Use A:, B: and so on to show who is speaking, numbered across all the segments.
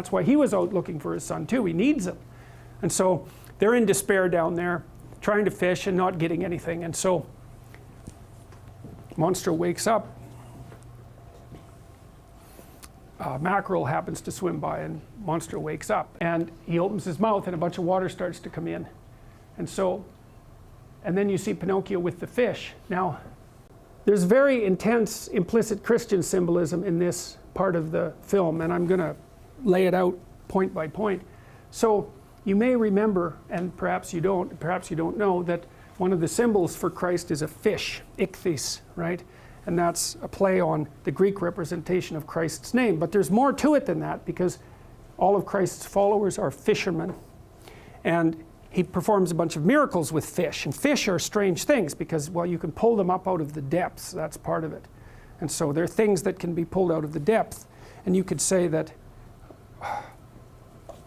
A: that's why he was out looking for his son too. He needs him. And so they're in despair down there, trying to fish and not getting anything. And so monster wakes up. Mackerel happens to swim by, and monster wakes up. And he opens his mouth, and a bunch of water starts to come in. And then you see Pinocchio with the fish. Now, there's very intense implicit Christian symbolism in this part of the film, and I'm going to lay it out point by point. So you may remember, and perhaps you don't know, that one of the symbols for Christ is a fish, Ichthys, right? And that's a play on the Greek representation of Christ's name. But there's more to it than that, because all of Christ's followers are fishermen. And he performs a bunch of miracles with fish. And fish are strange things because, well, you can pull them up out of the depths. That's part of it. And so they're things that can be pulled out of the depth. And you could say that,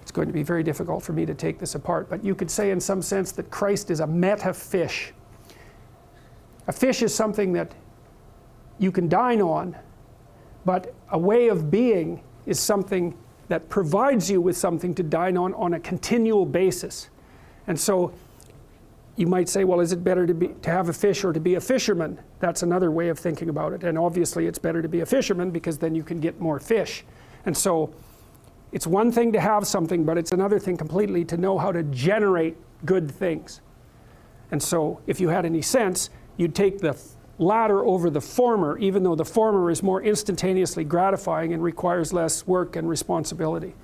A: it's going to be very difficult for me to take this apart, but you could say in some sense that Christ is a meta-fish. A fish is something that you can dine on, but a way of being is something that provides you with something to dine on a continual basis. And so you might say, well, is it better to have a fish or to be a fisherman? That's another way of thinking about it. And obviously it's better to be a fisherman because then you can get more fish. And so it's one thing to have something, but it's another thing completely to know how to generate good things. And so if you had any sense, you'd take the latter over the former, even though the former is more instantaneously gratifying and requires less work and responsibility.